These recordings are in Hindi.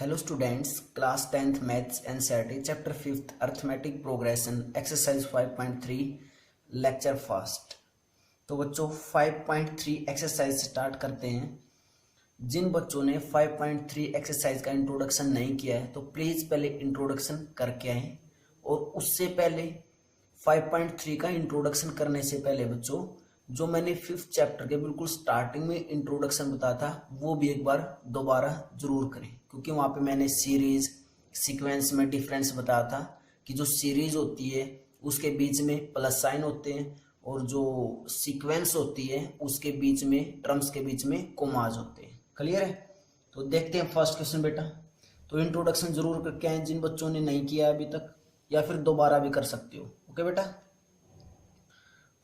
Hello students, class 10th maths NCERT chapter 5th arithmetic progression exercise 5.3 lecture first. तो बच्चों 5.3 एक्सरसाइज स्टार्ट करते हैं। जिन बच्चों ने 5.3 एक्सरसाइज का इंट्रोडक्शन नहीं किया है तो प्लीज़ पहले इंट्रोडक्शन करके आएँ। और उससे पहले 5.3 का इंट्रोडक्शन करने से पहले बच्चों जो मैंने 5th चैप्टर के बिल्कुल स्टार्टिंग में इंट्रोडक्शन बताया था वो भी एक बार दोबारा जरूर करें, क्योंकि वहाँ पे मैंने सीरीज सीक्वेंस में डिफरेंस बताया था कि जो सीरीज होती है उसके बीच में प्लस साइन होते हैं और जो सीक्वेंस होती है उसके बीच में टर्म्स के बीच में कोमाज होते हैं। क्लियर है? तो देखते हैं फर्स्ट क्वेश्चन बेटा। तो इंट्रोडक्शन जरूर करके आए जिन बच्चों ने नहीं किया अभी तक, या फिर दोबारा भी कर सकते हो। ओके बेटा,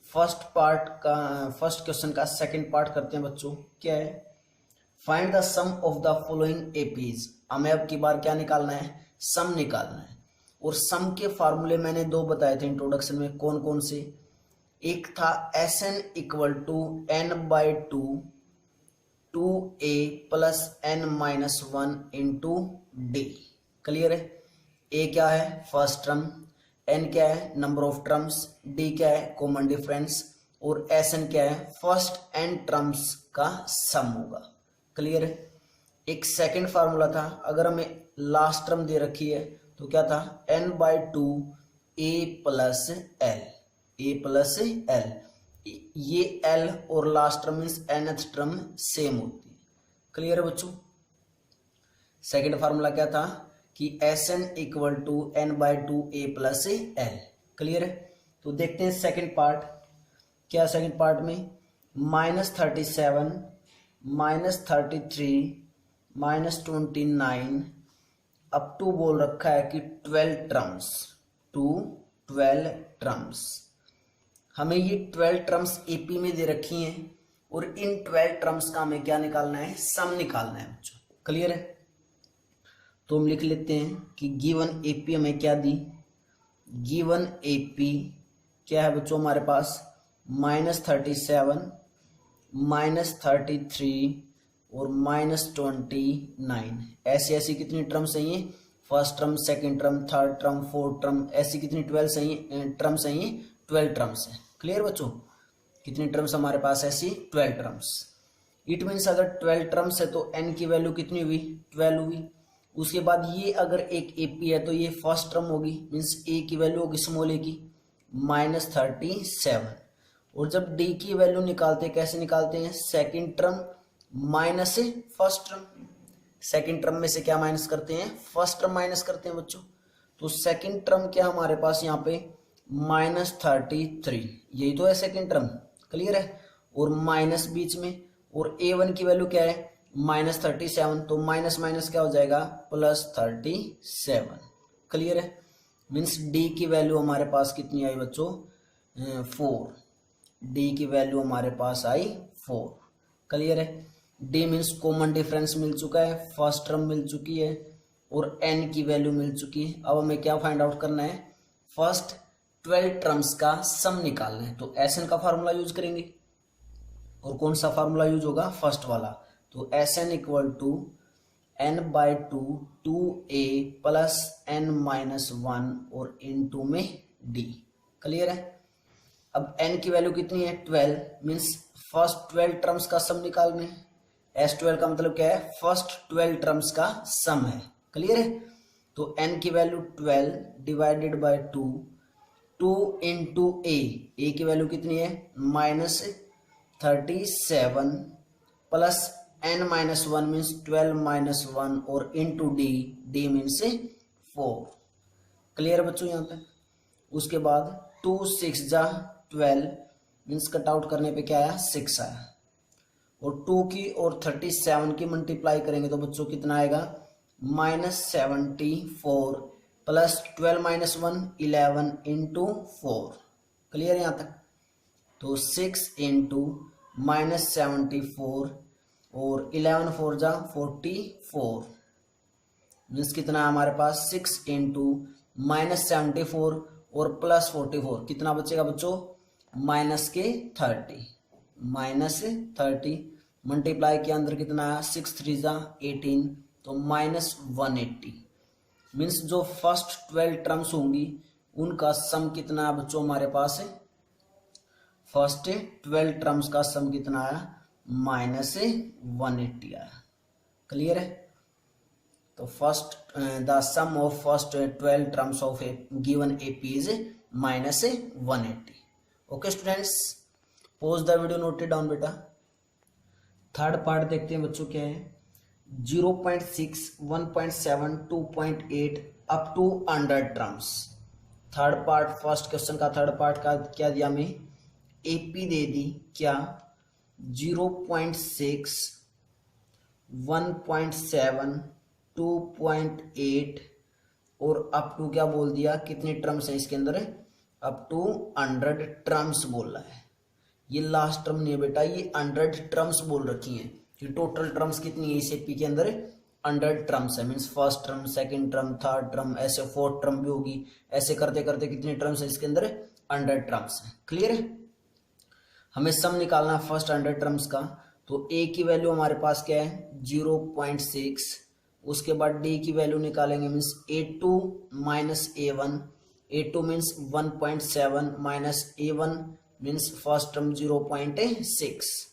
फर्स्ट क्वेश्चन का सेकंड पार्ट करते हैं बच्चों। क्या है? Find the sum of the following APs. हमें अब की बार क्या निकालना है? सम निकालना है। और सम के फार्मूले मैंने दो बताए थे इंट्रोडक्शन में। कौन कौन से? एक था Sn equal to n/2 2a plus n-1 into d. Clear है? ए क्या है? फर्स्ट टर्म, एन क्या है? नंबर ऑफ टर्म्स, डी क्या है? कॉमन डिफरेंस, और एस एन क्या है? फर्स्ट एन टर्म्स का सम होगा। क्लियर है? एक सेकंड फार्मूला था, अगर हमें लास्ट टर्म दे रखी है तो क्या था? n/2 a plus L, A plus L. ये एल और last term means nth term same होती है। क्लियर है बच्चों? सेकंड फार्मूला क्या था कि Sn equal to n/2 a plus l. Clear है? तो देखते हैं सेकंड पार्ट। क्या सेकंड पार्ट में? -37 -33 -29 अप टू बोल रखा है कि 12 टर्म्स, टू 12 टर्म्स। हमें ये 12 टर्म्स एपी में दे रखी हैं और इन 12 टर्म्स का हमें क्या निकालना है? सम निकालना है बच्चों। क्लियर है? तो हम लिख लेते हैं कि गिवन एपी हमें क्या दी? गिवन एपी क्या है बच्चों हमारे पास? -37 -33 और -29। ऐसी ऐसी कितनी टर्म सही है? First term, second term, third term, fourth term, ऐसी कितनी 12 सही टर्म सही है? 12 टर्म्स है। क्लियर बच्चों? कितनी टर्म्स हमारे पास? ऐसी 12 टर्म्स। इट मीन्स अगर 12 टर्म्स है तो n की वैल्यू कितनी हुई? 12 हुई। उसके बाद ये अगर एक एपी है तो ये फर्स्ट टर्म होगी, मीन्स ए की वैल्यू होगी स्मॉल ए की -37। और जब डी की वैल्यू निकालते कैसे निकालते हैं? सेकंड टर्म माइनस से फर्स्ट टर्म। सेकंड टर्म में से क्या माइनस करते हैं? फर्स्ट टर्म माइनस करते हैं बच्चों। तो सेकंड टर्म क्या हमारे पास यहाँ पे? -33, यही तो है सेकंड टर्म। क्लियर है? और माइनस बीच में, और a1 की वैल्यू क्या है? -37। तो माइनस माइनस क्या हो जाएगा? +37। क्लियर है? मीन्स डी की वैल्यू हमारे पास कितनी आई बच्चों? 4। डी की वैल्यू हमारे पास आई 4। क्लियर है? डी मीन्स कॉमन डिफरेंस मिल चुका है, फर्स्ट टर्म मिल चुकी है और एन की वैल्यू मिल चुकी है। अब हमें क्या फाइंड आउट करना है? फर्स्ट 12 टर्म्स का सम निकालना है। तो एस एन का फार्मूला यूज करेंगे। और कौन सा फार्मूला यूज होगा? फर्स्ट वाला। तो Sn equal to n/2 2a plus n-1 और इनटू में d। क्लियर है? अब n की वैल्यू कितनी है? 12, मीन्स फर्स्ट 12 टर्म्स का सम निकालने हैं। S12 का मतलब क्या है? फर्स्ट 12 टर्म्स का सम है। क्लियर है? तो n की value 12 divided by 2, 2 into a की वैल्यू कितनी है? -37 प्लस n-1 मीन्स 12-1 और into d, D means 4। Clear बच्चों यहाँ तक? उसके बाद 2 6 जा 12 मीन्स कट आउट करने पे क्या आया? 6 आया। और 2 की और 37 की मल्टीप्लाई करेंगे तो बच्चों कितना आएगा? -74 प्लस 12-1 11 इंटू 4। क्लियर यहाँ तक? तो 6 इंटू -74 और 11 4 जा 44, मीन्स कितना है हमारे पास? 6 इंटू -74 और प्लस 44 कितना बचेगा बच्चों? -30। -30 मल्टीप्लाई के अंदर कितना है? 6 3 जा 18, तो -180 मीन्स जो फर्स्ट 12 टर्म्स होंगी उनका सम कितना है बच्चों हमारे पास है। फर्स्ट 12 टर्म्स का सम कितना आया, -180 आया। क्लियर है। तो first the sum of first 12 terms of a given AP is -180। Okay students, pause the video, note it down बेटा। थर्ड पार्ट देखते हैं बच्चों, क्या है 0.6 1.7 2.8 up to 100 terms. Third part first question का थर्ड पार्ट का क्या दिया हमें, एपी दे दी क्या 0.6 1.7 2.8 और अप टू क्या बोल दिया, कितने टर्म्स है इसके अंदर, अप टू 100 टर्म्स बोल रहा है। ये लास्ट टर्म नहीं है बेटा, ये 100 टर्म्स बोल रखी है कि टोटल टर्म्स कितनी है इस एपी के अंदर, 100 टर्म्स है। Means first term, second term, third term, ऐसे फोर्थ टर्म भी होगी, ऐसे करते करते कितने टर्म्स है इसके अंदर, 100 टर्म्स है। क्लियर है। हमें सम निकालना है फर्स्ट 100 टर्म्स का। तो ए की वैल्यू हमारे पास क्या है 0.6, उसके बाद डी की वैल्यू निकालेंगे means A2 minus A1, A2 means 1.7 minus A1 means first term 0.6।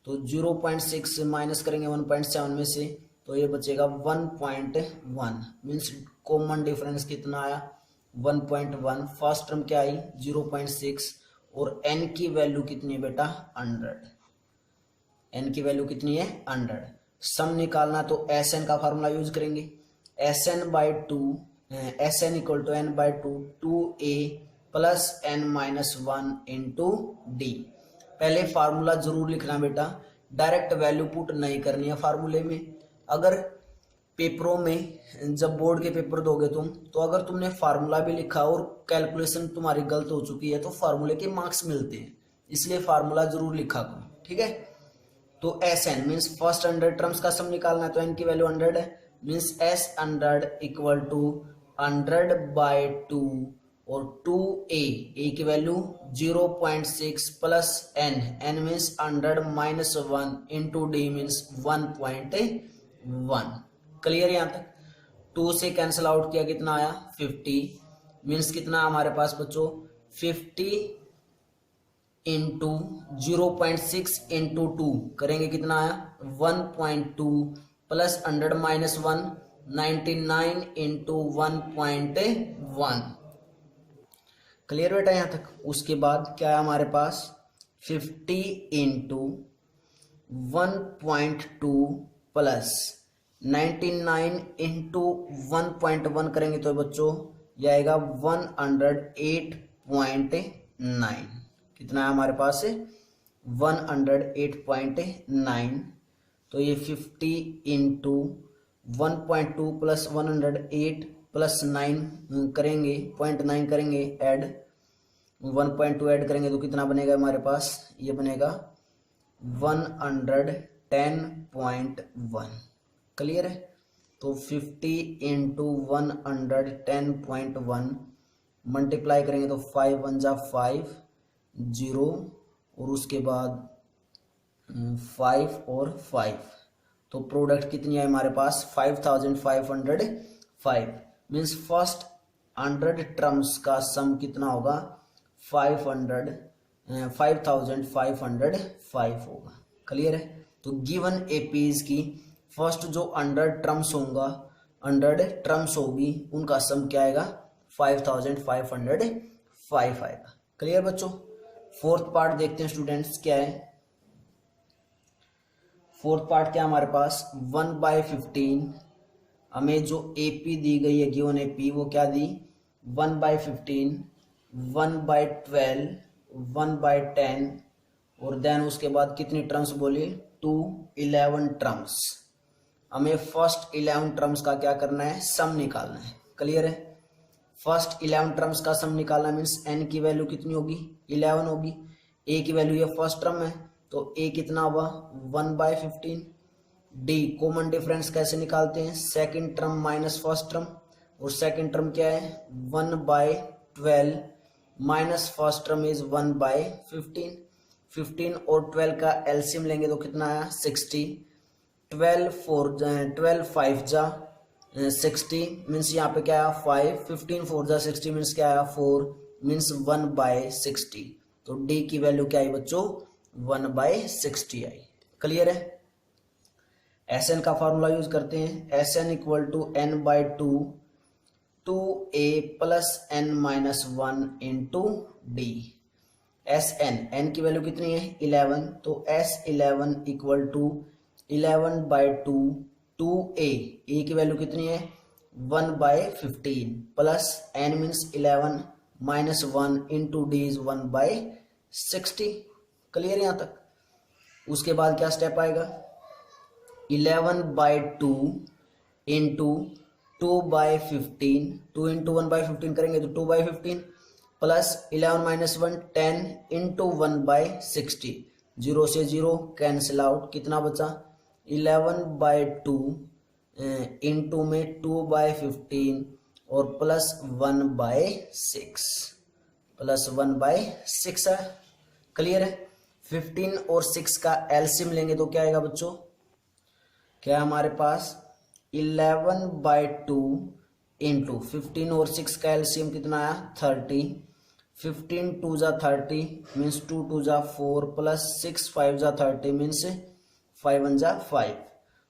तो 0.6 से माइनस करेंगे 1.7 में से, तो ये बचेगा 1.1 मीन्स कॉमन डिफरेंस कितना आया 1.1। फर्स्ट टर्म क्या आई 0.6 और n की वैल्यू कितनी है बेटा 100। n की वैल्यू कितनी है 100। सम निकालना तो Sn का फार्मूला यूज करेंगे, Sn/2 Sn equal to n/2 2a plus n-1 into d. पहले फार्मूला जरूर लिखना बेटा, डायरेक्ट वैल्यू पुट नहीं करनी है फार्मूले में। अगर पेपरों में जब बोर्ड के पेपर दोगे तुम, तो अगर तुमने फार्मूला भी लिखा और कैलकुलेशन तुम्हारी गलत हो चुकी है तो फार्मूले के मार्क्स मिलते हैं, इसलिए फार्मूला जरूर लिखा करो। ठीक है। तो Sn मीन्स फर्स्ट 100 टर्म्स का सम निकालना है, तो n की वैल्यू 100 है मीन्स S100 इक्वल टू 100/2 और 2a, a की value 0.6 plus n means 100 minus 1 into d means 1.1। Clear. यहाँ तक 2 से कैंसिल आउट किया, कितना आया 50 मीन्स कितना हमारे पास बच्चों 50 इंटू 0.6 इंटू 2 करेंगे कितना आया 1.2 प्लस 100 माइनस 1 99 इंटू 1.1। क्लियर बेटा यहाँ तक। उसके बाद क्या है हमारे पास 50 इंटू 1.2 प्लस 99 इंटू 1.1 करेंगे तो बच्चों यह आएगा 108.9। कितना है हमारे पास 108.9। तो ये 50 इंटू 1.2 प्लस 108 प्लस 9 करेंगे 0.9 करेंगे ऐड, 1.2 ऐड करेंगे तो कितना बनेगा हमारे पास, ये बनेगा 110.1। क्लियर है। तो 50 इंटू 110.1 मल्टीप्लाई करेंगे तो 5 1 जा 5 0 और उसके बाद 5 और 5, तो प्रोडक्ट कितनी है हमारे पास 5505 मीन्स फर्स्ट 100 टर्म्स का सम कितना होगा 5505 होगा। क्लियर है। तो गिवन एपीज की फर्स्ट जो 100 टर्म्स होगा 100 टर्म्स होगी उनका सम क्या आएगा 5505 आएगा। क्लियर बच्चों। फोर्थ पार्ट देखते हैं स्टूडेंट्स, क्या है फोर्थ पार्ट क्या हमारे पास 1/15। हमें जो एपी दी गई है गिवन एपी वो क्या दी 1/15 1/12 1/10 और देन उसके बाद कितनी टर्म्स बोली 11 टर्म्स। हमें फर्स्ट 11 टर्म्स का क्या करना है सम निकालना है। क्लियर है। फर्स्ट 11 टर्म्स का सम निकालना मीन्स n की वैल्यू कितनी होगी 11 होगी, a की वैल्यू ये फर्स्ट टर्म है तो a कितना हुआ 1/15। d कॉमन डिफरेंस कैसे निकालते हैं, second term minus first term, और सेकंड टर्म क्या है 1/12 माइनस फर्स्ट टर्म इज 1/15। 15 और 12 का एलसीएम लेंगे तो कितना आया 60 12 5 जा 60 मीन्स यहाँ पे क्या आया 5, 15 4 जा 60 मीन्स क्या आया 4, मीन्स 1/60। तो डी की वैल्यू क्या आई बच्चों 1/60 आई। क्लियर है। Sn का फॉर्मूला यूज करते हैं, Sn equal to n/2 2a plus n-1 into d. n की वैल्यू कितनी है 11, तो S11 equal to 11/2 2a, a की वैल्यू कितनी है 1/15 plus n means 11 minus 1 into D is 1/60। Clear यहाँ तक। उसके बाद क्या स्टेप आएगा 11/2 इंटू 2/15, 2 इंटू 1/15 करेंगे तो 2/15 प्लस 11 माइनस 1 10 इंटू 1/60, 0 से 0 कैंसिल आउट, कितना बचा 11/2 इंटू में 2/15 और प्लस 1/6, प्लस 1/6 है। क्लियर है। 15 और 6 का एलसीएम लेंगे तो क्या आएगा बच्चों, क्या है हमारे पास 11/2 इंटू 15 और 6 का एलसीएम कितना आया 30, 15 2 जा 30 मीन्स 2 2 जा 4 प्लस 6 5 जा 30 मीन्स 5 1 जा 5।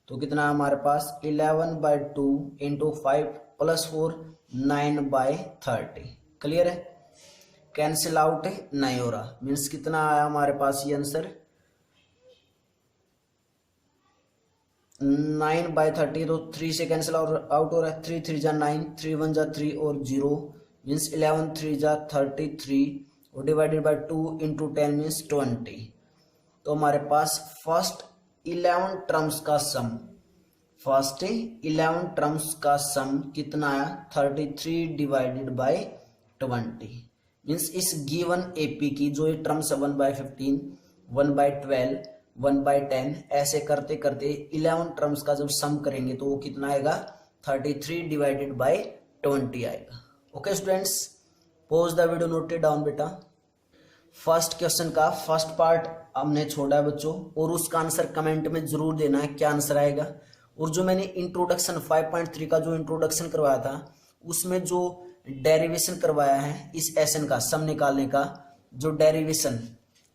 तो कितना है हमारे पास 11/2 इंटू 5 प्लस 4 9/30। क्लियर है। कैंसिल आउट नहीं हो रहा, मीन्स कितना आया हमारे पास ये आंसर 9/30। तो 3 से कैंसिल आउट हो रहा है, 3 3 जा 9, 3 1 जा 3 और 0 मीन्स 11 3 जा 33 और डिवाइडेड बाय 2 इंटू 10 मीन्स 20। तो हमारे पास फर्स्ट 11 टर्म्स का सम, फर्स्ट 11 टर्म्स का सम कितना आया 33 डिवाइडेड बाय 20 मीन्स इस गिवन एपी की जो ये टर्म्स है 1/15 1/12 1/10 ऐसे करते करते 11 टर्म्स का जब सम करेंगे तो वो कितना आएगा 33 डिवाइडेड बाय 20 आएगा। Okay students, pause the video, note it down बेटा। फर्स्ट क्वेश्चन का फर्स्ट पार्ट हमने छोड़ा है बच्चों, और उसका आंसर कमेंट में जरूर देना है क्या आंसर आएगा। और जो मैंने इंट्रोडक्शन 5.3 का जो इंट्रोडक्शन करवाया था उसमें जो डेरिवेशन करवाया है इस एसएन का सम निकालने का, जो डेरिवेशन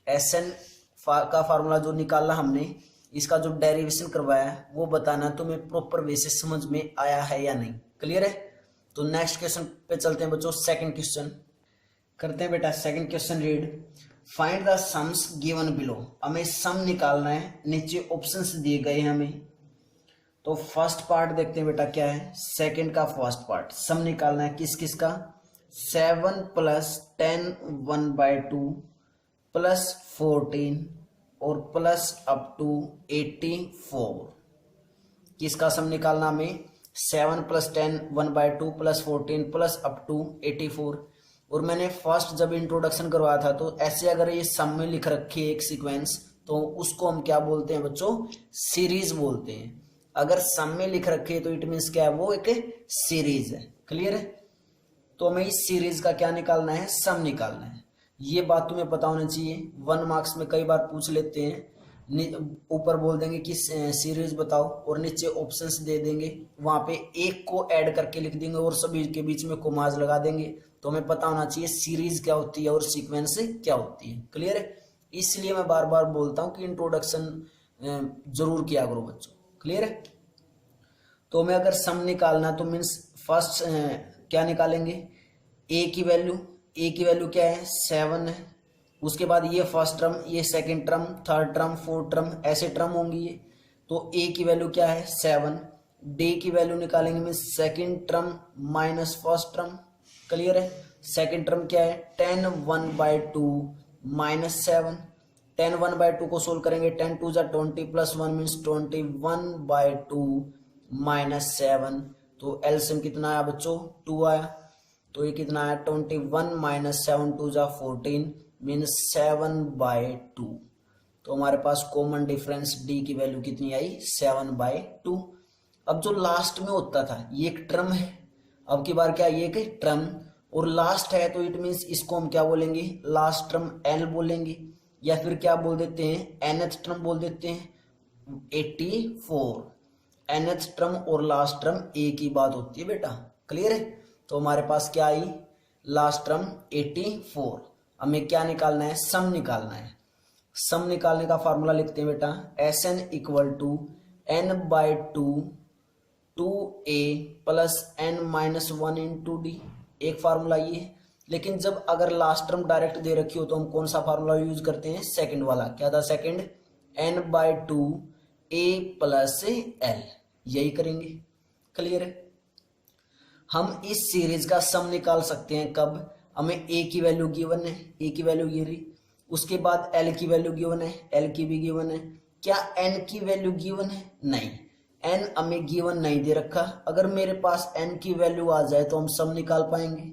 एसएन का फार्मूला जो निकाला हमने, इसका जो डेरिवेशन करवाया है वो बताना तुम्हें प्रॉपर वे से समझ में आया है या नहीं। क्लियर है। तो नेक्स्ट क्वेश्चन पे चलते हैं बच्चों। सेकंड क्वेश्चन करते हैं बेटा। Second question read, find the sums given below. हमें सम निकालना है, नीचे ऑप्शंस दिए गए हैं हमें। तो फर्स्ट पार्ट देखते हैं बेटा क्या है, सेकंड का फर्स्ट पार्ट सम निकालना है किस किस का 7 प्लस 10 1/2 प्लस 14 और प्लस अप टू 84। किसका सम निकालना हमें 7 plus 10 1/2 plus 14 plus up to 84। और मैंने फर्स्ट जब इंट्रोडक्शन करवाया था तो ऐसे अगर ये सम में लिख रखी है एक सीक्वेंस तो उसको हम क्या बोलते हैं बच्चों, सीरीज बोलते हैं। अगर सम में लिख रखी है तो इट मीन्स क्या है, वो एक सीरीज है। क्लियर है। तो हमें इस सीरीज का क्या निकालना है, सम निकालना है। ये बात तुम्हें पता होना चाहिए, 1 मार्क्स में कई बार पूछ लेते हैं। ऊपर बोल देंगे कि सीरीज बताओ और नीचे ऑप्शंस दे देंगे, वहां पे एक को ऐड करके लिख देंगे और सभी के बीच में कोमाज लगा देंगे। तो हमें पता होना चाहिए सीरीज क्या होती है और सीक्वेंस क्या होती है। क्लियर है। इसलिए मैं बार बार बोलता हूं कि इंट्रोडक्शन जरूर किया करो बच्चों। क्लियर है। तो हमें अगर सम निकालना तो मीन्स फर्स्ट क्या निकालेंगे, ए की वैल्यू क्या है 7 है। उसके बाद ये फर्स्ट टर्म, ये second term, third term, fourth term, ऐसे टर्म होंगी ये। तो ए की वैल्यू क्या है 7, डी की वैल्यू निकालेंगे means second term minus first term. Clear है। सेकंड टर्म क्या है 10 1/2 माइनस 7, 10 1/2 को सोल्व करेंगे 10 2 जा 20 प्लस 1 मीन्स 21/2 माइनस 7। तो एलसीएम कितना आया बच्चों 2 आया। तो ये कितना आया 21 माइनस 7 2 जा 14 मीन्स 7/2। तो हमारे पास कॉमन डिफरेंस डी की वैल्यू कितनी आई 7/2। अब जो लास्ट में होता था ये एक टर्म है, अब की बार क्या ये एक टर्म और लास्ट है तो इट मीन्स इसको हम क्या बोलेंगे, लास्ट टर्म एल बोलेंगे या फिर क्या बोल देते हैं nth टर्म बोल देते हैं। 84, nth टर्म और लास्ट टर्म एक ही बात होती है बेटा, क्लियर है। तो हमारे पास क्या आई, लास्ट टर्म 84। हमें क्या निकालना है, सम निकालना है। सम निकालने का फॉर्मूला लिखते हैं बेटा, Sn equal to n/2 2a plus n-1 into d. एक फार्मूला ये है, लेकिन जब अगर लास्ट टर्म डायरेक्ट दे रखी हो तो हम कौन सा फार्मूला यूज करते हैं, सेकंड वाला। क्या था second, n/2 a plus l, यही करेंगे, क्लियर है। हम इस सीरीज का सम निकाल सकते हैं कब, हमें a की वैल्यू गिवन है, a की वैल्यू गिरी, उसके बाद l की वैल्यू गिवन है, l की भी गिवन है। क्या n की वैल्यू गिवन है, नहीं, n हमें गिवन नहीं दे रखा। अगर मेरे पास n की वैल्यू आ जाए तो हम सम निकाल पाएंगे।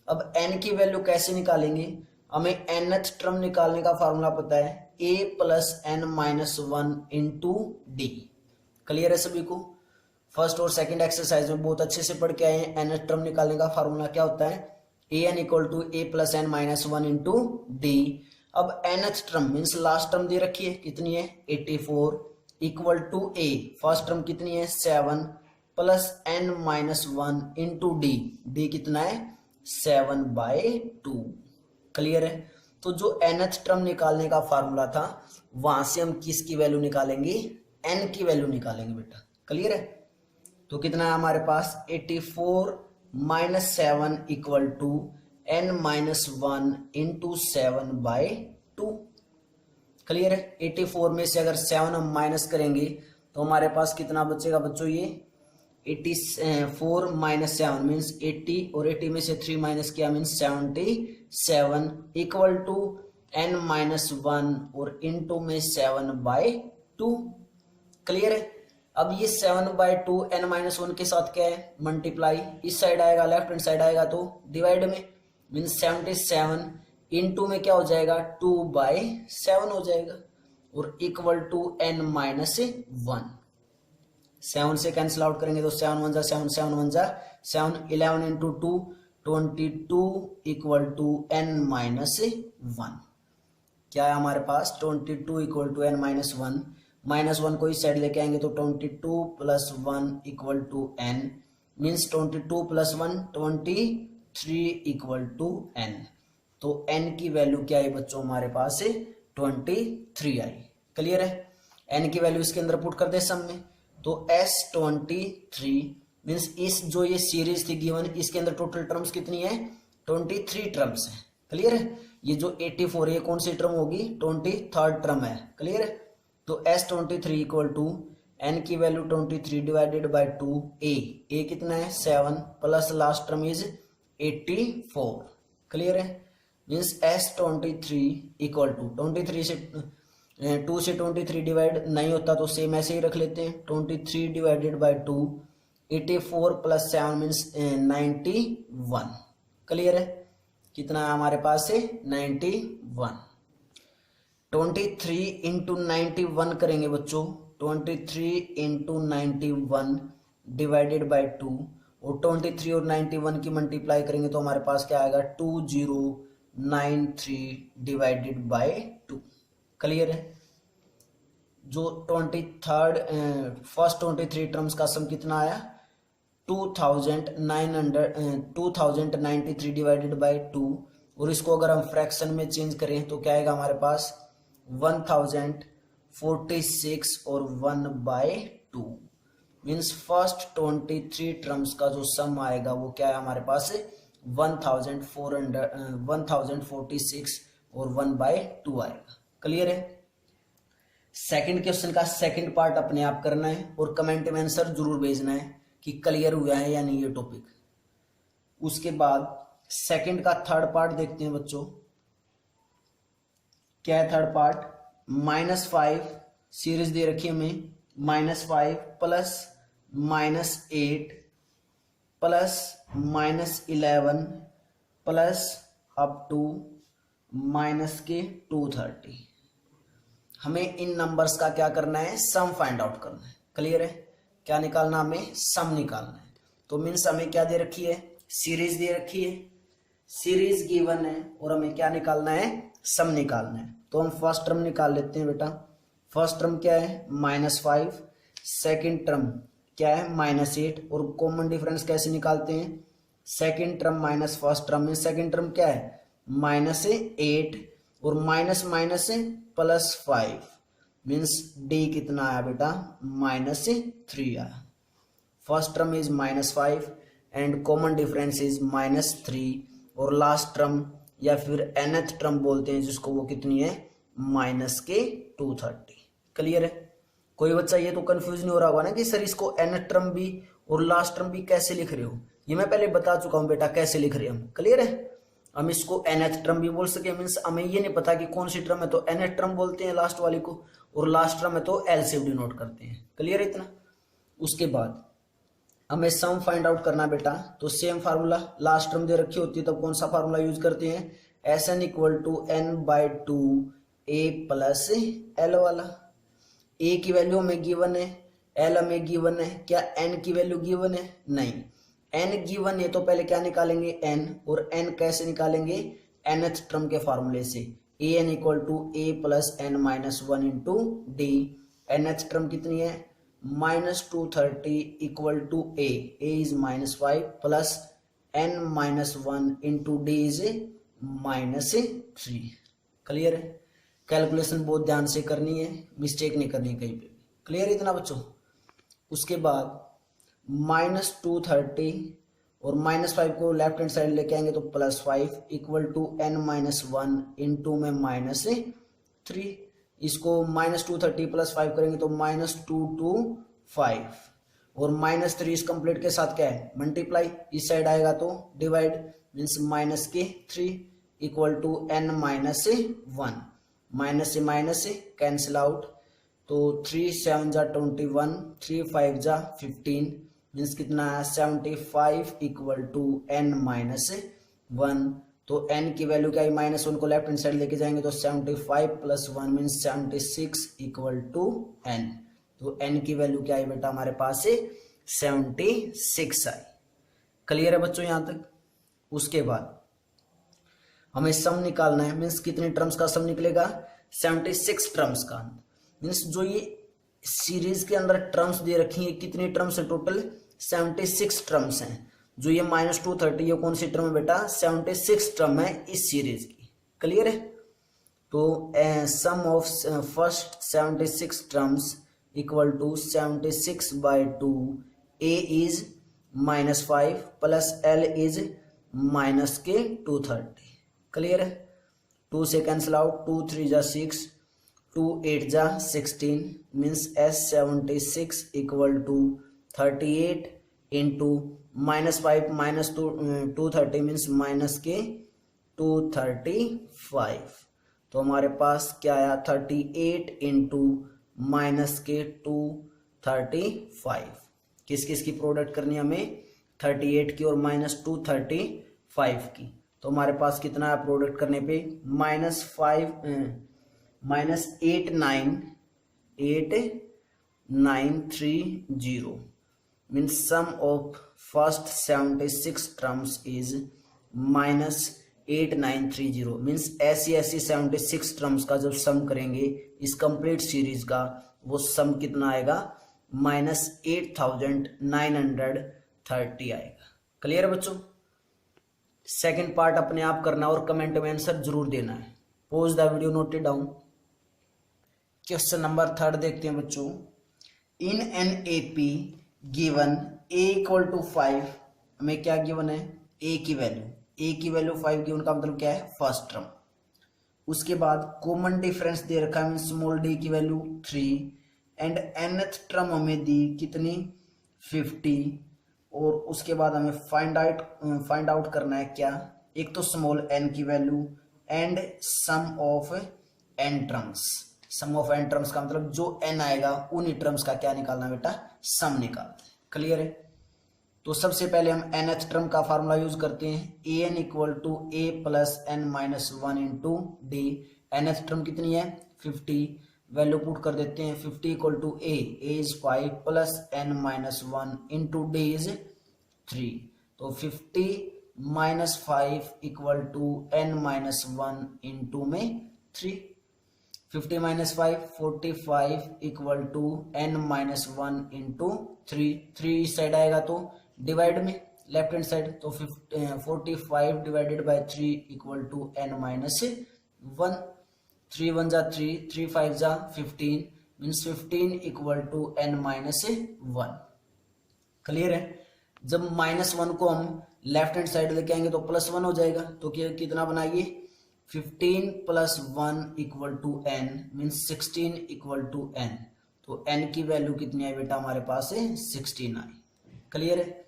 अब n की वैल्यू कैसे निकालेंगे, हमें nth टर्म निकालने का फॉर्मूला पता है, a plus n-1 into d. Clear है सभी को। फर्स्ट और सेकंड एक्सरसाइज में बहुत अच्छे से पढ़ के आए हैं। nth टर्म निकालने का फॉर्मूला क्या होता है, an equal to a plus n-1 into D. अब nth term means last term दे रखी है, कितनी है 84, equal to a, first term कितनी है 7 plus n-1 into d, D कितना है 7/2। क्लियर है। तो जो nth टर्म निकालने का फार्मूला था वहां से हम किसकी वैल्यू निकालेंगे, n की वैल्यू निकालेंगे बेटा, क्लियर है। तो कितना है हमारे पास 84 minus 7 equal to n-1 into 7/2। Clear है। 84 में से अगर 7 हम माइनस करेंगे तो हमारे पास कितना बचेगा बच्चों, ये 84 माइनस 7 मीन्स 80, और 80 में से 3 माइनस किया मीन्स 77 इक्वल टू n-1 और इंटू में 7/2। क्लियर है। अब ये 7/2 n-1 के साथ क्या है, मल्टीप्लाई, इस साइड आएगा, लेफ्ट हैंड साइड आएगा तो डिवाइड में, मीन्स 77 इंटू में क्या हो जाएगा 2/7 हो जाएगा, और इक्वल टू n-1। 7 से कैंसिल आउट करेंगे तो 7 1 जा 7, 7 1 जा 7, 11 इंटू 2 22 इक्वल टू n-1। क्या है हमारे पास 22 इक्वल टू n-1, -1 को इस साइड लेके आएंगे तो 22 plus 1 equal to n, means 22 plus 1 23 equal to n। तो n की वैल्यू क्या है बच्चों, हमारे पास 23 आई। क्लियर है। n की वैल्यू इसके अंदर पुट कर दे सम में, तो S23 मीन्स इस जो ये सीरीज थी गिवन, इसके अंदर टोटल टर्म्स कितनी है 23 टर्म्स है। क्लियर है। ये जो 84 है कौन सी टर्म होगी, 23rd टर्म है। क्लियर है। तो S23 इक्वल टू n की वैल्यू 23 डिवाइडेड बाई 2, a कितना है 7 plus last term is 84। Clear है। मीन्स S23 इक्वल टू 23 से 2 से 23 डिवाइड नहीं होता तो सेम ऐसे ही रख लेते हैं, 23 divided by 2, 84 plus 7 means 91। Clear है। कितना है हमारे पास 91। 23 इंटू 91 करेंगे बच्चों, 23 इंटू 91 डिवाइडेड बाई 2, और 23 और 91 की मल्टीप्लाई करेंगे तो हमारे पास क्या आएगा 2093 डिवाइडेड बाई 2। क्लियर है। जो 23 टर्म्स का सम कितना आया 2093 डिवाइडेड बाई 2, और इसको अगर हम फ्रैक्शन में चेंज करें तो क्या आएगा हमारे पास 1046 और 1/2, मीन्स फर्स्ट 23 टर्म्स का जो सम आएगा वो क्या है हमारे पास 1046 और 1/2 आएगा। क्लियर है। सेकंड क्वेश्चन का सेकंड पार्ट अपने आप करना है और कमेंट में आंसर जरूर भेजना है कि क्लियर हुआ है या नहीं ये टॉपिक। उसके बाद सेकंड का थर्ड पार्ट देखते हैं बच्चों। क्या है थर्ड पार्ट, -5 सीरीज दे रखी है हमें, -5 plus -8 plus -11 plus up to -230। हमें इन नंबर्स का क्या करना है, सम फाइंड आउट करना है। क्लियर है। क्या निकालना, हमें सम निकालना है। तो मीन्स हमें क्या दे रखी है, सीरीज दे रखी है, सीरीज गिवन है, और हमें क्या निकालना है, सम निकालना है। तो हम फर्स्ट टर्म निकाल लेते हैं बेटा, फर्स्ट टर्म क्या है -5, सेकेंड टर्म क्या है -8, और कॉमन डिफरेंस कैसे निकालते हैं, second term minus first term में सेकेंड टर्म क्या है -8 और माइनस माइनस +5 मीन्स डी कितना आया बेटा -3 आया। First term is -5 and common difference is -3 और लास्ट टर्म या फिर nth टर्म बोलते हैं जिसको, वो कितनी है -230। क्लियर है? कोई बच्चा ये तो कंफ्यूज नहीं हो रहा होगा ना कि सर इसको nth टर्म भी और लास्ट टर्म भी कैसे लिख रहे हो, ये मैं पहले बता चुका हूं बेटा कैसे लिख रहे हैं हम। क्लियर है? हम इसको nth टर्म भी बोल सके, मीन्स हमें ये नहीं पता कि कौन सी टर्म है तो nth टर्म बोलते हैं लास्ट वाली को, और लास्ट टर्म है तो एल से डिनोट करते हैं। क्लियर है इतना? उसके बाद हमें सम फाइंड आउट करना बेटा, तो सेम फार्मूला, लास्ट टर्म दे रखी होती है तब कौन सा फार्मूला यूज करते हैं, Sn = n/2 a plus L वाला। a की वैल्यू हमें गिवन है, l हमें गिवन है, क्या n की वैल्यू गिवन है, नहीं। n गिवन है तो पहले क्या निकालेंगे n, और n कैसे निकालेंगे, nth टर्म के फार्मूले से, an = a + n-1 into D. nth term कितनी है -230 = a is -5 plus n-1 into D is -3। Clear है? कैलकुलेशन बहुत ध्यान से करनी है, मिस्टेक नहीं करनी कहीं पे। क्लियर इतना बच्चों? उसके बाद -230 और -5 को लेफ्ट हैंड साइड लेके आएंगे तो +5 = n-1 इंटू में -3। इसको -230 + 5 करेंगे तो -225 और -3 इस कंप्लीट के साथ क्या है मल्टीप्लाई, इस साइड आएगा तो डिवाइड, मीन्स -3 = n-1, माइनस से माइनस से कैंसिल आउट, तो 3 7 जा 21, 3 5 जा 15 मीन्स कितना है 75 = n-1। तो n की वैल्यू क्या है -1 को लेफ्ट हैंड साइड लेके जाएंगे तो 75 + 1 मीन्स 76 = n। तो n की वैल्यू क्या है बेटा हमारे पास से 76 आई। क्लियर है बच्चों यहां तक? उसके बाद हमें सम निकालना है, मीन्स कितने टर्म्स का सम निकलेगा 76 टर्म्स का। मीन्स जो ये सीरीज के अंदर टर्म्स दे रखी है, कितनी टर्म्स है टोटल 76 टर्म्स हैं। जो ये -230 ये कौन सी टर्म है बेटा 76 टर्म है इस सीरीज की। क्लियर है? तो sum of first 76 terms = 76/2 a is -5 plus l is -230। Clear है? 2 से कैंसिल आउट, 2 3 जा 6, 2 8 जा 16 मीन्स S76 = 38 इंटू -5 -230 मीन्स -235। तो हमारे पास क्या आया 38 इंटू -235। किस किस की प्रोडक्ट करनी है हमें 38 की और -235 की। तो हमारे पास कितना है प्रोडक्ट करने पे -893 means sum of first 76 terms is -8930 means ऐसी 76 टर्म्स का जब सम करेंगे इस कंप्लीट सीरीज का, वो सम कितना आएगा -8930 आएगा। क्लियर बच्चों? सेकंड पार्ट अपने आप करना और कमेंट में आंसर जरूर देना है। Pause the video, note it down. Question number 3 देखते हैं बच्चों। In an AP given a = 5, हमें क्या गिवन है a की वैल्यू 5 गिवन का मतलब क्या है फर्स्ट टर्म। उसके बाद कॉमन डिफरेंस दे रखा है स्मॉल d की वैल्यू 3 एंड nth टर्म हमें दी कितनी 50। और उसके बाद हमें फाइंड आउट करना है क्या, एक तो स्मॉल n की value and sum of n terms. Sum of n terms का मतलब जो n आएगा उन्हीं टर्म्स का क्या निकालना बेटा सम निकालना है। क्लियर है? तो सबसे पहले हम nth टर्म का फार्मूला यूज करते हैं an = a + n-1 into D. nth term कितनी है 50, वैल्यू पुट कर देते हैं 50 = a is 5 plus n-1 into D is 3। तो 50 - 5 = n-1 इंटू में 3। 50 minus 5 45 equal to n minus 1 into 3, 3 इस साइड आएगा तो डिवाइड में लेफ्ट हैंड साइड, तो 45 divided by 3 equal to n minus 1, 3 1 जा 3, 3 5 जा 15 means 15 equal to n minus 1। Clear है। जब -1 को हम लेफ्ट हैंड साइड लेके आएंगे तो +1 हो जाएगा, तो कितना बनाइए 15 + 1 equal to n means 16 equal to n, तो n की वैल्यू कितनी आई बेटा हमारे पास है 16 आई। क्लियर है।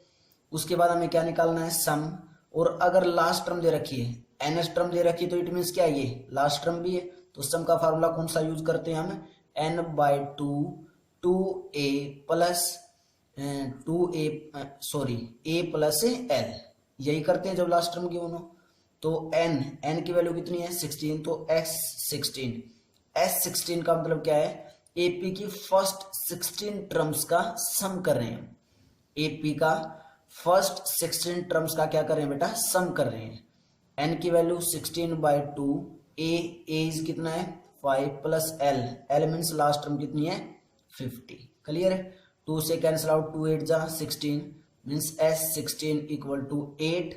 उसके बाद हमें क्या निकालना है सम, और अगर लास्ट टर्म दे रखी है nth टर्म दे रखी है तो इट मीन्स क्या है ये लास्ट टर्म भी है, तो सम का फार्मूला कौन सा यूज करते हैं हम n/2 2a plus a plus l, यही करते हैं जब लास्ट टर्म गिवन हो। तो n की वैल्यू कितनी है 16, तो s16 का मतलब क्या है AP की फर्स्ट 16 टर्म्स का सम कर रहे हैं। AP का फर्स्ट 16 टर्म्स का क्या कर रहे हैं बेटा सम कर रहे हैं। n की वैल्यू 16/2, a कितना है 5 plus l means last term कितनी है 50। क्लियर है। 2 से कैंसिल आउट, 2 8 जा 16 मीन्स s16 इक्वल टू 8,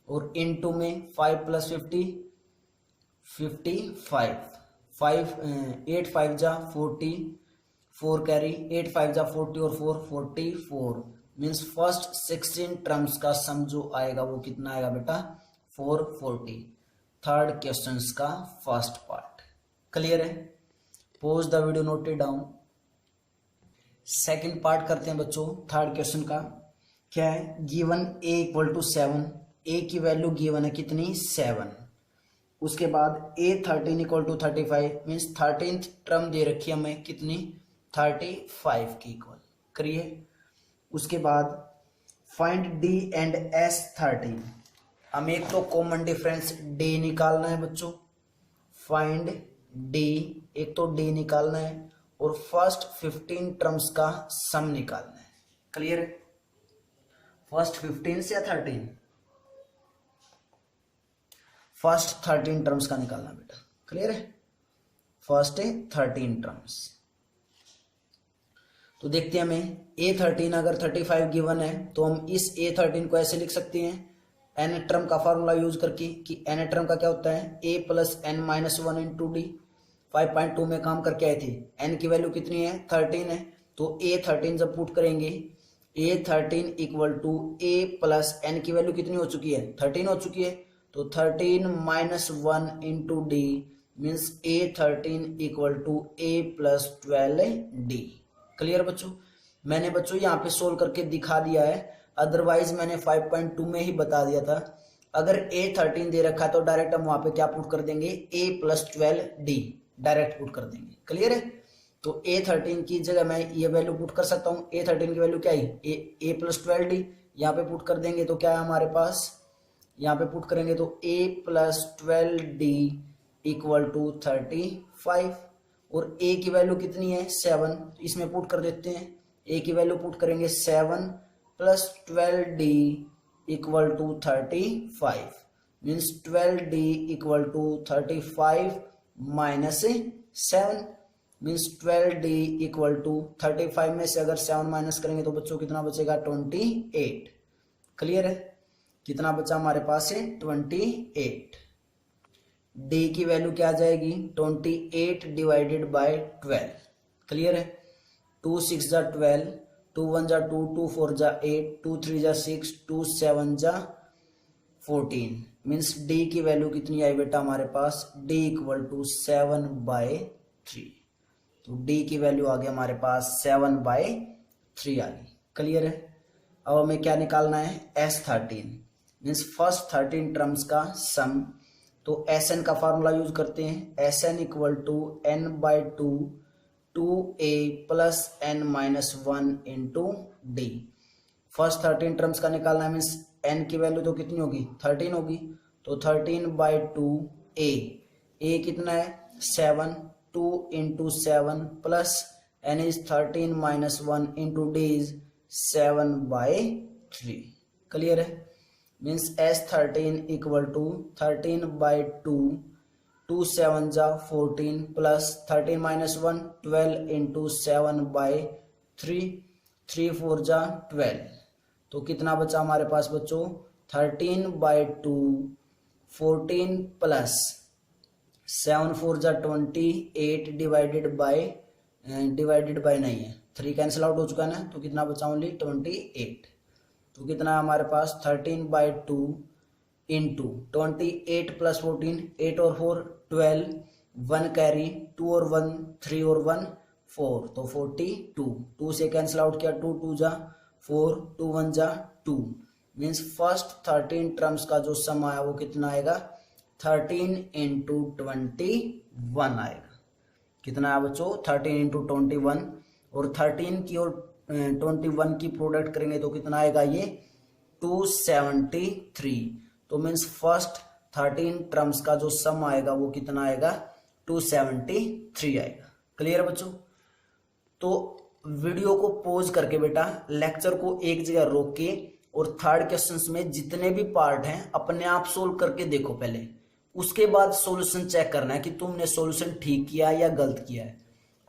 और इनटू में 5 प्लस 50 55, 8 5 जा 40, 4 कैरी 8 5 जा 40 और 4 44 मीन्स फर्स्ट 16 टर्म्स का सम जो आएगा वो कितना आएगा बेटा 440। थर्ड क्वेश्चन का फर्स्ट पार्ट। क्लियर है। Pause the video, note it down. Second part करते हैं बच्चों थर्ड क्वेश्चन का। क्या है given a equal to 7, a की वैल्यू गिवन है कितनी 7। उसके बाद a13 equal to 35 means 13th term दे रखी है हमें कितनी 35 की इक्वल करिए। उसके बाद फाइंड d एंड s13, हमें एक तो कॉमन डिफरेंस d निकालना है बच्चों, फाइंड d, एक तो d निकालना है और फर्स्ट 15 टर्म्स का सम निकालना है। क्लियर है। फर्स्ट 15 से या 13, फर्स्ट 13 टर्म्स का निकालना बेटा। क्लियर है। फर्स्ट है 13 टर्म्स, तो देखते हैं हमें a13 अगर 35 गिवन है तो हम इस a13 को ऐसे लिख सकते हैं n टर्म का फार्मूला यूज करके कि n टर्म का क्या होता है a plus n minus 1 into D. 5.2 में काम करके आए थे, n की वैल्यू कितनी है 13 है, तो a13 जब पुट करेंगे a13 equal to a plus n की वैल्यू कितनी हो चुकी है 13 हो चुकी है, तो 13 minus 1 into d means a13 equal to a plus 12d। Clear बच्चों। मैंने बच्चों यहाँ पे सोल्व करके दिखा दिया है, अदरवाइज मैंने 5.2 में ही बता दिया था। अगर a13 दे रखा है तो डायरेक्ट हम वहां पे क्या पुट कर देंगे a plus 12d direct put कर देंगे। क्लियर है। तो a13 की जगह मैं ये वैल्यू पुट कर सकता हूँ, a13 की वैल्यू क्या है a प्लस 12d, यहाँ पे पुट कर देंगे तो क्या है हमारे पास, यहाँ पे पुट करेंगे तो a plus 12d equal to 35, और a की वैल्यू कितनी है 7, इसमें पुट कर देते हैं, a की वैल्यू पुट करेंगे 7 plus 12d equal to 35 means 12d equal to 35 minus 7 means 12d equal to 35 में से अगर 7 माइनस करेंगे तो बच्चों कितना बचेगा 28। क्लियर है। कितना बचा हमारे पास है 28। d की वैल्यू क्या आ जाएगी 28 डिवाइडेड बाय 12। क्लियर है। 2 6 जा 12, 2 1 जा 2, 2 4 जा 8, 2 3 जा 6, 2 7 जा 14 मीन्स d की वैल्यू कितनी आई बेटा हमारे पास d इक्वल टू 7/3। तो d की वैल्यू आ गई हमारे पास 7/3 आ गई। क्लियर है। अब हमें क्या निकालना है s13 मीन्स फर्स्ट 13 टर्म्स का सम। तो Sn का फार्मूला यूज करते हैं, Sn equal to n/2 2a plus n minus 1 into d. First 13 terms का निकालना है मीन्स n की वैल्यू तो कितनी होगी 13 होगी, तो 13/2 a कितना है 7, 2 into 7 plus n is 13 minus 1 into D is 7/3। Clear है। मीन्स s13 इक्वल टू 13/2 2 7 जा 14 प्लस 13 माइनस 1 12 इंटू 7/3 3 4 जा 12। तो कितना बचा हमारे पास बच्चों 13/2 14 प्लस 7 4 जा 28 डिवाइडेड बाय नहीं है 3 कैंसिल आउट हो चुका है ना, तो कितना बचा ओनली 28। तो कितना है हमारे पास 13/2 इंटू 28 प्लस 14 8 और 4 12 1 कैरी 2 और 1 3 और 1 4 तो 42 2 से कैंसिल आउट किया 2 2 जा 4 2 1 जा 2 मीन्स फर्स्ट 13 टर्म्स का जो सम आया वो कितना आएगा 13 इंटू 21 आएगा। कितना है बच्चों 13 इंटू 21 और 13 की और 21 की प्रोडक्ट करेंगे तो कितना आएगा ये 273। तो मीन्स फर्स्ट 13 टर्म्स का जो सम आएगा वो कितना आएगा 273 आएगा। क्लियर बच्चों। तो वीडियो को पॉज करके बेटा लेक्चर को एक जगह रोक के और थर्ड क्वेश्चंस में जितने भी पार्ट हैं अपने आप सोल्व करके देखो पहले, उसके बाद सॉल्यूशन चेक करना है कि तुमने सॉल्यूशन ठीक किया या गलत किया है।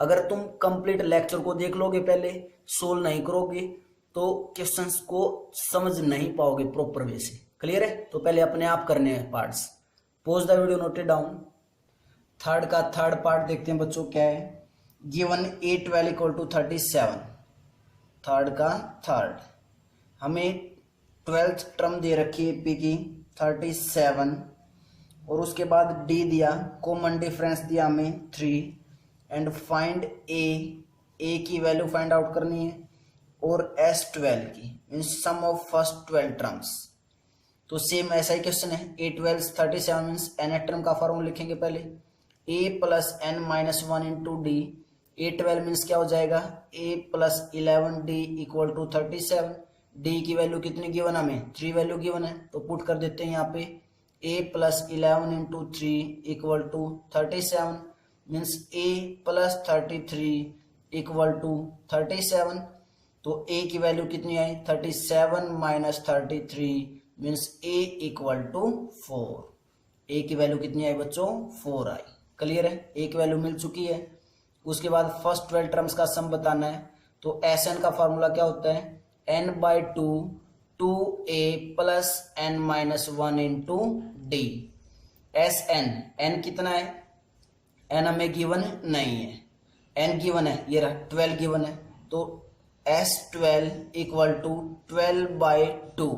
अगर तुम कंप्लीट लेक्चर को देख लोगे पहले सोल्व नहीं करोगे तो क्वेश्चंस को समझ नहीं पाओगे प्रॉपर वे से। क्लियर है। तो पहले अपने आप करने हैं parts. Pause the video, note it down. Third का थर्ड पार्ट देखते हैं बच्चों क्या है। Given A12 equal to 37। Third का थर्ड हमें 12th टर्म दे रखी है पी की 37 और उसके बाद डी दिया, कॉमन डिफरेंस दिया हमें 3 एंड फाइंड ए की वैल्यू फाइंड आउट करनी है और S12 की means sum of first 12 terms. तो सेम ऐसा ही क्वेश्चन है। A12 37 मीन्स nth टर्म का फॉर्मूला लिखेंगे पहले a plus n minus 1 into d. A12 means क्या हो जाएगा a plus 11d equal to 37। d की वैल्यू कितनी गिवन हमें 3 वैल्यू गिवन है तो पुट कर देते हैं यहाँ पे a plus 11 into 3 equal to 37 means a plus 33 equal to 37। तो a की वैल्यू कितनी आई 37 minus 33 means a equal to 4। a की वैल्यू कितनी आई बच्चों 4 आई। क्लियर है। a की वैल्यू मिल चुकी है। उसके बाद फर्स्ट 12 टर्म्स का सम बताना है तो Sn का फॉर्मूला क्या होता है n/2 2a plus n minus 1 into d. n कितना है n हमें गिवन नहीं है, n गिवन है ये रहा 12 गिवन है तो S12 इक्वल टू 12/2।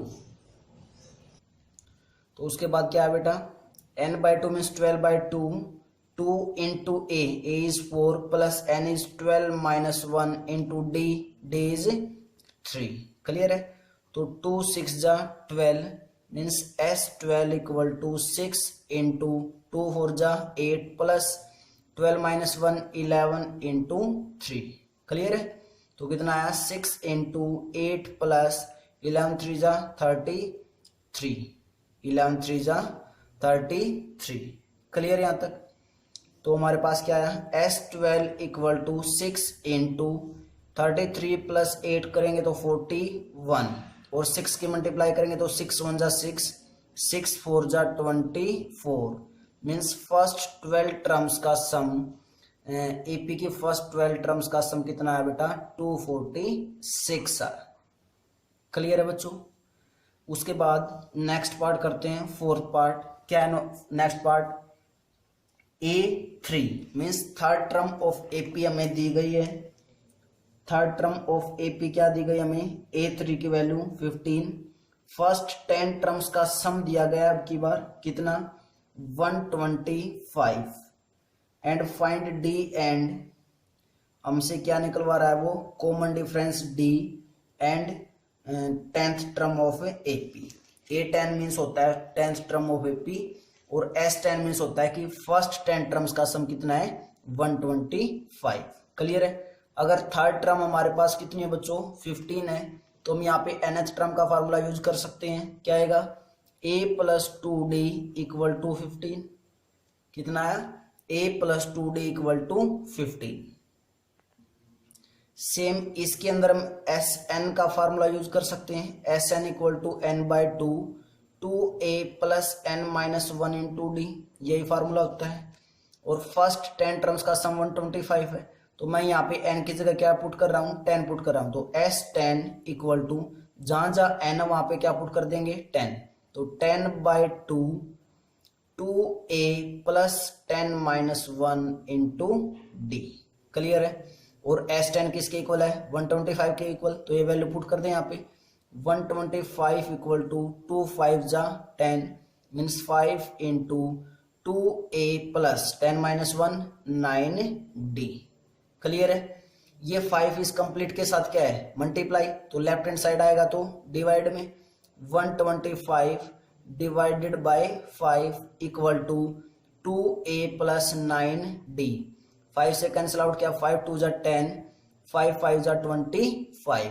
तो उसके बाद क्या है बेटा n/2 means 12/2 2 into a is 4 plus n is 12 minus 1 into D is 3। Clear है। तो 2 6 जा 12 means S12 equal to 6 into 2 4 जा 8 प्लस 12 माइनस 1 11 इंटू 3। क्लियर है। तो कितना आया 6 इंटू 8 प्लस 11 3 जा 33 11 3 जा 33। क्लियर यहाँ तक। तो हमारे पास क्या आया S12 equal to 6 into 33 plus 8 करेंगे तो 41 और 6 की मल्टीप्लाई करेंगे तो 6 1 जा 6 6 4 जा 24 मीन्स फर्स्ट 12 टर्म्स का सम एपी की फर्स्ट 12 टर्म्स का सम कितना है बेटा 246 है। क्लियर है बच्चों। उसके बाद नेक्स्ट पार्ट करते हैं फोर्थ पार्ट। क्या है next part A3 means third term of AP हमें दी गई है। थर्ड टर्म ऑफ एपी क्या दी गई हमें A3 की वैल्यू 15। फर्स्ट 10 टर्म्स का सम दिया गया अब की बार कितना 125 एंड फाइंड डी एंड हमसे क्या निकलवा रहा है वो common difference D and 10th term of AP. A10 means होता है 10th टर्म ऑफ एपी और S10 मीन्स होता है कि फर्स्ट 10 टर्म्स का सम कितना है 125। क्लियर है। अगर थर्ड टर्म हमारे पास कितनी है बच्चों 15 है तो हम यहाँ पे nth टर्म का फार्मूला यूज कर सकते हैं। क्या आएगा a plus 2d equal to 15। कितना आया a plus 2d equal to 15। Same इसके अंदर हम Sn का फार्मूला यूज कर सकते हैं। Sn equal to n/2 2a plus n minus 1 into d, यही फार्मूला होता है। और फर्स्ट 10 टर्म्स का सम 125 है, तो मैं यहाँ पे n की जगह क्या पुट कर रहा हूँ, 10 पुट कर रहा हूँ। तो s10 इक्वल टू जहां जहां n है वहां पे क्या पुट कर देंगे, 10। तो 10/2 2a plus 10 minus 1 into d. Clear है। और s10 किसके इक्वल है, 125 के इक्वल। तो ये वैल्यू पुट कर दें यहाँ पे, 125 इक्वल टू 2 5 जा 10 means 5 into 2a plus 10 minus 1 9d। Clear है। ये 5 इस कंप्लीट के साथ क्या है, मल्टीप्लाई। तो लेफ्ट हैंड साइड आएगा तो डिवाइड में 125 divided by 5 equal to 2a plus 9d। 5 से कैंसिल आउट किया, 5 2 जा 10, 5 5 जा 25।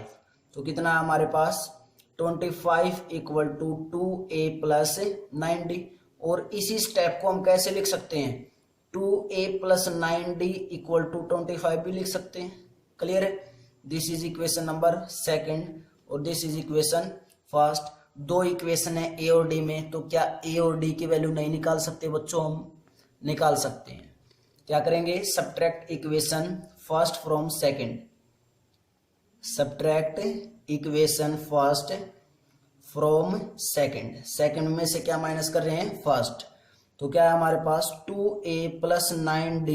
तो कितना है हमारे पास, 25 equal to 2a plus 9d। और इसी स्टेप को हम कैसे लिख सकते हैं, 2a plus 9d equal to 25 भी लिख सकते हैं। क्लियर है। This is equation number second और दिस इज इक्वेशन फर्स्ट। दो इक्वेशन है ए और डी में, तो क्या ए और डी की वैल्यू नहीं निकाल सकते बच्चों, हम निकाल सकते हैं। क्या करेंगे, subtract equation first from second, subtract equation first from second. Second में से क्या माइनस कर रहे हैं, फर्स्ट। तो क्या है हमारे पास, 2a plus 9d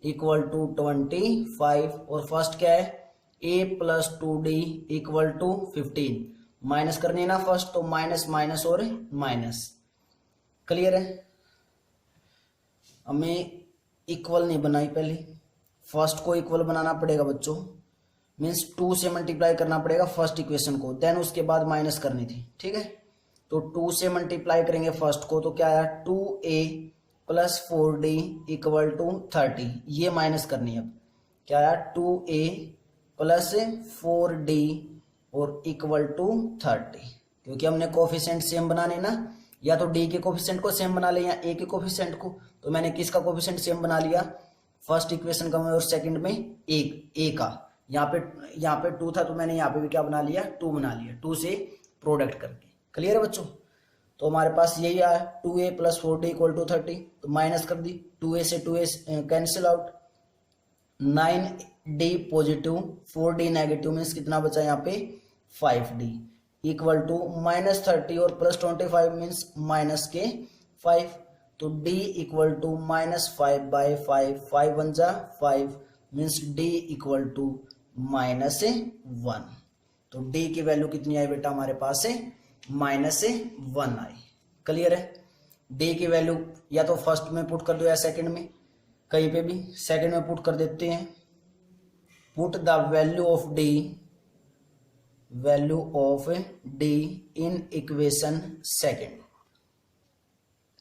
equal to 25। और फर्स्ट क्या है, a plus 2d equal to 15। Minus करनी है ना फर्स्ट, तो माइनस माइनस और माइनस। क्लियर है। हमें इक्वल नहीं बनाई पहले, फर्स्ट को इक्वल बनाना पड़ेगा बच्चों, मीन्स 2 से मल्टीप्लाई करना पड़ेगा फर्स्ट इक्वेशन को, देन उसके बाद माइनस करनी थी। ठीक है। तो 2 से मल्टीप्लाई करेंगे फर्स्ट को, तो क्या आया, 2a plus 4d equal to 30। ये माइनस करनी है। अब क्या आया, 2a प्लस 4d और इक्वल टू 30। क्योंकि हमने कोफिशिएंट सेम बनाने ना, या तो d के कोफिशिएंट को सेम बना लिया या a के कोफिशिएंट को। तो मैंने किसका कोफिशिएंट सेम बना लिया, फर्स्ट इक्वेशन का और सेकंड में a का। यहाँ पे 2 था, तो मैंने यहाँ पे भी क्या बना लिया, 2 बना लिया, 2 से प्रोडक्ट करके। क्लियर है बच्चों। तो हमारे पास यही आया, 2a plus 4d equal to 30। तो माइनस कर दी, 2a से 2a cancel out, 9d positive 4d negative, means कितना बचा यहाँ पे, 5d इक्वल टू माइनस 30 और प्लस 25 मीन्स माइनस के 5। तो d इक्वल टू माइनस 5/5, 5 1 जा 5 means d equal to minus 1। तो d की वैल्यू कितनी आई बेटा हमारे पास है, माइनस 1 आई। क्लियर है। d की वैल्यू या तो फर्स्ट में पुट कर दो या सेकंड में, कहीं पे भी। सेकंड में पुट कर देते हैं, put the value of d in equation second.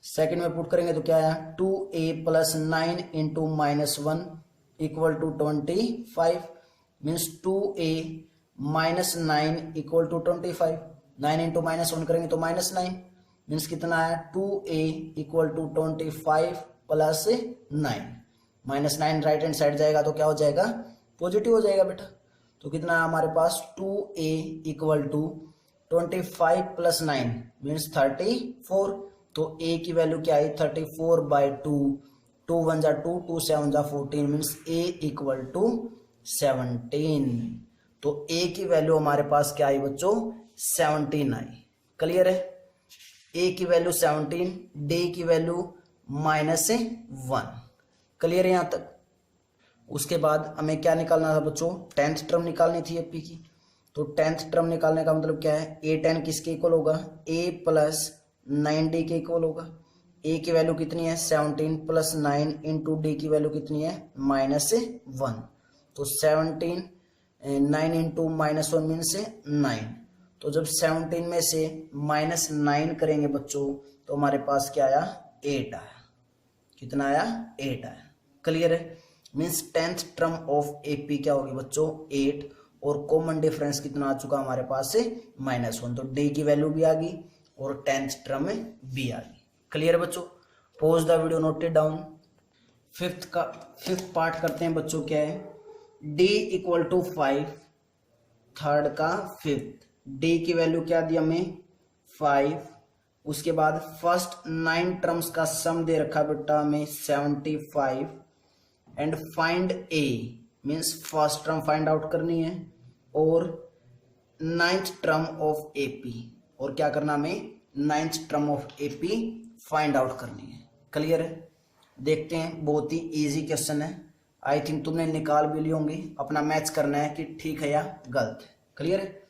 Second में पुट करेंगे तो क्या आया, 2a plus 9 into minus 1 equal to 25 means 2a minus 9 equal to 25। 9 into minus 1 करेंगे तो माइनस 9 मीन्स कितना आया, 2a equal to 25 plus 9। Minus 9 right hand side जाएगा तो क्या हो जाएगा, पॉजिटिव हो जाएगा बेटा। तो कितना है हमारे पास, 2a equal to 25 plus 9 means 34। तो a की वैल्यू क्या आई, 34/2, 2 1 जा 2, 2 7 जा 14 मीन्स a इक्वल टू 17। तो a की वैल्यू हमारे पास क्या आई बच्चों, 17 आई। क्लियर है। a की वैल्यू 17, d की वैल्यू माइनस 1। क्लियर है यहाँ तक। उसके बाद हमें क्या निकालना था बच्चों, 10th टर्म निकालनी थी एपी की। तो 10th टर्म निकालने का मतलब क्या है, a10 किसके इक्वल होगा, a प्लस 9d के इक्वल होगा। a की वैल्यू कितनी है, 17 प्लस 9 इंटू डी की वैल्यू कितनी है, माइनस 1। तो 17 9 इंटू माइनस 1 मीन से 9। तो जब 17 में से माइनस 9 करेंगे बच्चों तो हमारे पास क्या आया, 8 आया। कितना आया, 8 आया। क्लियर है। Means 10th term of AP क्या होगी बच्चों, 8। और कॉमन डिफरेंस कितना आ चुका हमारे पास से, -1। तो डी की वैल्यू भी आ गई और 10th टर्म में भी आ गई। क्लियर है बच्चों। Pause the video, note it down. Fifth part करते हैं बच्चों। क्या है, d इक्वल टू 5, थर्ड का फिफ्थ। d की वैल्यू क्या दी हमें, 5 उसके बाद फर्स्ट 9 टर्म्स का सम दे रखा बेटा हमें 75 and find A means first term find out करनी है और 9th टर्म ऑफ एपी, और क्या करना हमें 9th term of AP find out करनी है। क्लियर है? देखते हैं, बहुत ही इजी क्वेश्चन है। आई थिंक तुमने निकाल भी लिए होंगे, अपना मैच करना है कि ठीक है या गलत है। क्लियर है?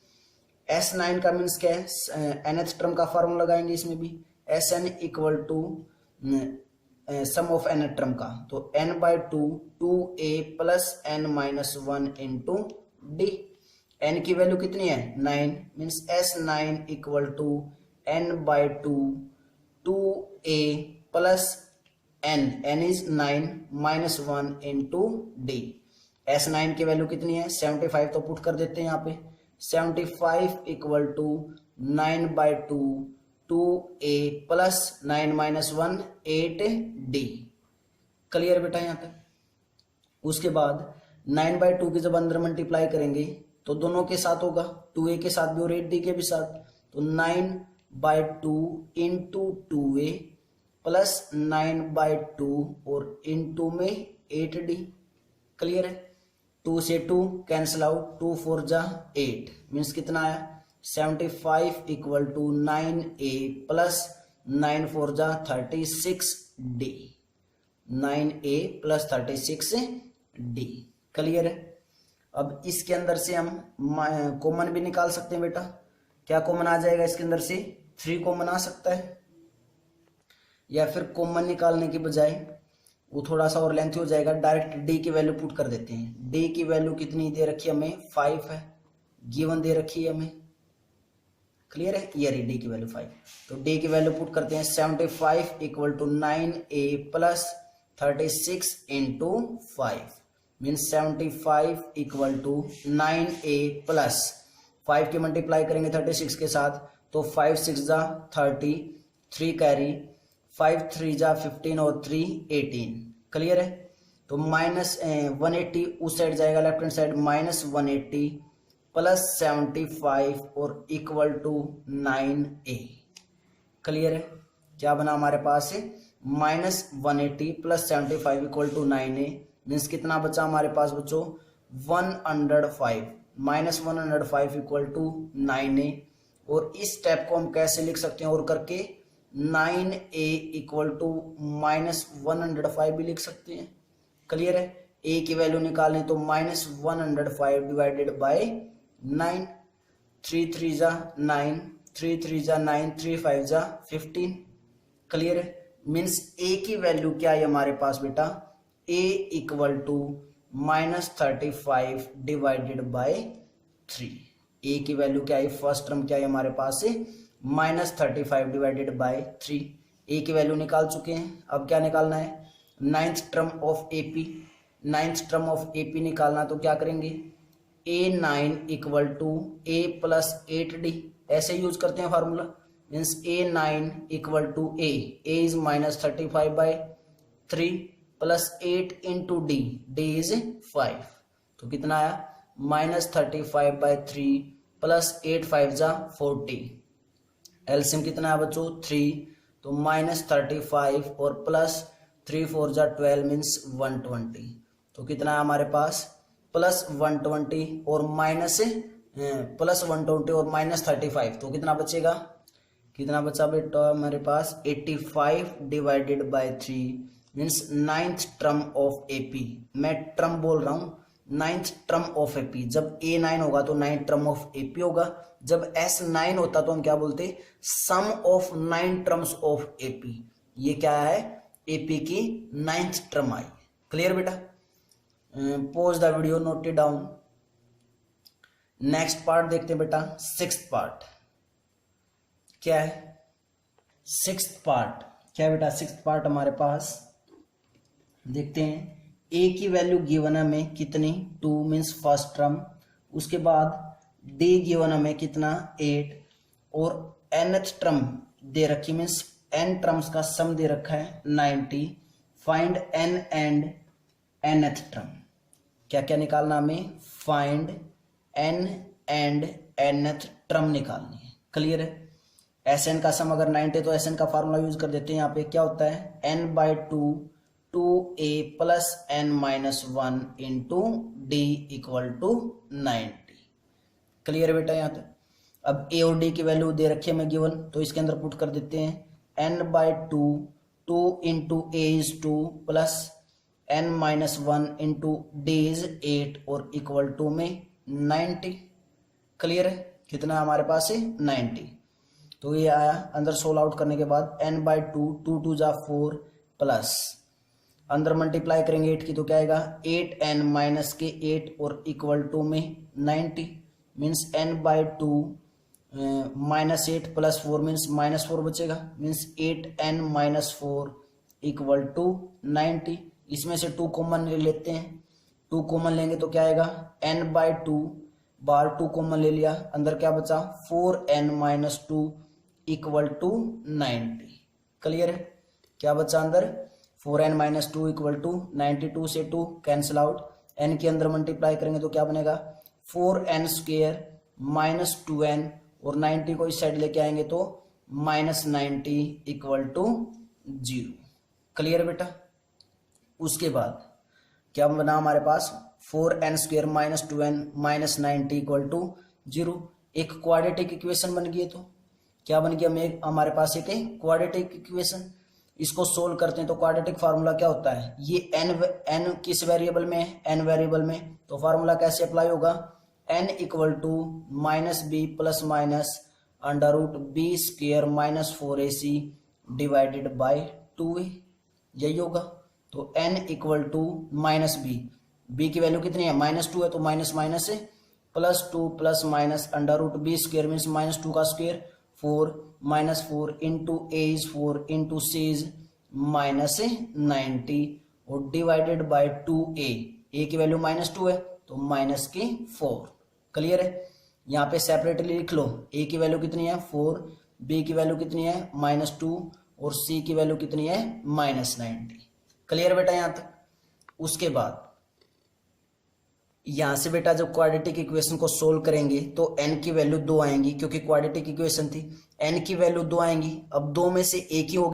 S9 का मीन्स क्या है, nth टर्म का फॉर्मूला लगाएंगे इसमें भी, Sn equal to sum of nth term का, तो n/2 2a plus n-1 into d. n की वैल्यू कितनी है 9, means S9 equal to n/2 2a plus n is 9 -1 into d. S9 की वैल्यू कितनी है 75, तो पुट कर देते हैं यहाँ पे 75 equal to 9/2 2a plus 9 -1 8d। Clear बेटा यहाँ तक? उसके बाद 9/2 की जब अंदर मल्टीप्लाई करेंगे तो दोनों के साथ होगा, 2a के साथ भी और 8d के भी साथ, तो 9/2 इंटू 2a प्लस 9/2 और इंटू में 8d। क्लियर है? 2 से 2 कैंसिल आउट, 2 4 जा 8, मीन्स कितना आया 75 इक्वल टू 9a प्लस 9 4 जा 36d, 9a plus 36d। Clear है? अब इसके अंदर से हम कॉमन भी निकाल सकते हैं बेटा। क्या कॉमन आ जाएगा इसके अंदर से? 3 कॉमन आ सकता है, या फिर कॉमन निकालने के बजाय वो थोड़ा सा और लेंथी हो जाएगा, डायरेक्ट डी की वैल्यू पुट कर देते हैं। डी की वैल्यू कितनी दे रखी है हमें 5 है, गिवन दे रखी है हमें। क्लियर है? ये रही डी की वैल्यू 5, तो डी की वैल्यू पुट करते हैं 75 equal to 9a plus 36 into 5, means 75 equal to 9a plus 5 की मल्टीप्लाई करेंगे 36 के साथ, तो 5 6 जा 30, 3 कैरी, 5 3 जा 15 और 3 18। क्लियर है? तो माइनस 180 उस साइड जाएगा, left hand side, minus 180 plus 75 और इक्वल टू 9a। क्लियर है? क्या बना हमारे पास है minus 180 plus 75 equal to 9a, means कितना बचा हमारे पास बच्चों 105, माइनस 105 इक्वल टू 9a। और इस स्टेप को हम कैसे लिख सकते हैं और करके 9a इक्वल टू माइनस 105 भी लिख सकते हैं। क्लियर है? a की वैल्यू निकालें तो माइनस 105 डिवाइडेड बाय 9, 3 3 जा 9, 3 3 जा 9, 3 5 जा 15। क्लियर है? मीन्स a की वैल्यू क्या है हमारे पास बेटा, a equal to minus 35 divided by 3। a की वैल्यू क्या है, फर्स्ट टर्म क्या है हमारे पास है माइनस 35 डिवाइडेड बाय 3। a की वैल्यू निकाल चुके हैं, अब क्या निकालना है 9th term of AP. 9th term of AP निकालना, तो क्या करेंगे a9 equal to a plus 8d, ऐसे यूज करते हैं formula, means a9 equal to a is minus 35 by 3 plus 8 into d, d is 5, तो कितना आया माइनस 35 बाय 3 प्लस 8 5 जा 40। एलसीएम कितना है बच्चों 3, तो माइनस 35 और प्लस 3 4 जा 12 मीन्स 120, तो कितना है हमारे पास प्लस 120 और माइनस प्लस 120 और माइनस 35, तो कितना बचेगा, कितना बचा बेटा हमारे पास 85 divided by 3, means 9th term of AP. मैं टर्म बोल रहा हूं, 9th टर्म ऑफ एपी। जब A9 होगा तो 9th टर्म ऑफ एपी होगा, जब S9 होता तो हम क्या बोलते, सम ऑफ 9 टर्म्स ऑफ एपी। ये क्या है, एपी की 9th टर्म आई। क्लियर बेटा? Pause the video, note it down. Next part देखते हैं बेटा, 6th पार्ट क्या है, 6th पार्ट क्या है बेटा, 6th पार्ट हमारे पास देखते हैं। a की वैल्यू गिवन हमें कितनी 2 मीन्स फर्स्ट टर्म, उसके बाद d गिवन हमें कितना 8 और nth टर्म दे रखी मीन्स n टर्म्स का सम दे रखा है 90। Find n and nth term. क्या क्या निकालना हमें, find n and nth term निकालनी है। क्लियर है? एस एन का सम अगर 90 तो एस एन का फार्मूला यूज कर देते हैं। यहाँ पे क्या होता है n/2 2a plus n-1 into d equal to 90। Clear बेटा यहाँ तक। अब ए और डी की वैल्यू दे रखी है मैं गिवन, तो इसके अंदर पुट कर देते हैं n/2 2 into a is 2 plus n-1 into D is 8 और इक्वल टू में 90। क्लियर है, कितना हमारे पास है 90। तो ये आया अंदर सोल्व आउट करने के बाद n/2 2 2 जा 4 प्लस अंदर मल्टीप्लाई करेंगे 8 की तो क्या आएगा 8n माइनस के 8 और इक्वल टू में 90 मीन्स n/2 -8 प्लस 4 मीन्स -4 बचेगा means 8n minus 4 equal to 90। इसमें से 2 कॉमन ले लेते हैं, 2 कॉमन लेंगे तो क्या आएगा n/2 बाहर 2 कॉमन ले लिया, अंदर क्या बचा 4n minus 2 equal to 90। Clear है, क्या बचा अंदर 4n माइनस 2 इक्वल टू 92 से 2 कैंसिल आउट, n के अंदर मल्टीप्लाई करेंगे तो क्या बनेगा 4n स्क्वेयर माइनस 2n और 90 को इस साइड लेके आएंगे तो -90 इक्वल टू 0। क्लियर बेटा। उसके बाद क्या बना हमारे पास 4n square minus 2n minus 90 equal to 0। एक क्वाड्रेटिक इक्वेशन बन गई है। तो क्या बन गया हमारे पास एक क्वाड्रेटिक इक्वेशन। इसको सोल्व करते हैं तो क्वाड्रेटिक फार्मूला क्या होता है, ये n किस वेरिएबल में है n वेरिएबल में, तो फार्मूला कैसे अप्लाई होगा n equal to minus b plus minus under root b square minus 4ac divided by 2a, यही होगा। तो n equal to minus b की वैल्यू कितनी है -2 है तो माइनस माइनस है +2 plus minus under root b square means -2 का square 4 -4 into a is 4 into c is -90 और डिवाइडेड बाई 2a, ए की वैल्यू -2 है तो -4। क्लियर है, यहाँ पे सेपरेटली लिख लो ए की वैल्यू कितनी है 4, बी की वैल्यू कितनी है -2 और सी की वैल्यू कितनी है -90। क्लियर बेटा यहाँ तक। उसके बाद यहां से बेटा जब क्वाड्रेटिक इक्वेशन को सोल्व करेंगे तो n की वैल्यू 2 आएंगी क्योंकि क्वाड्रेटिक इक्वेशन थी, n की वैल्यू 2 आएंगी। अब 2 में से एक ही होगी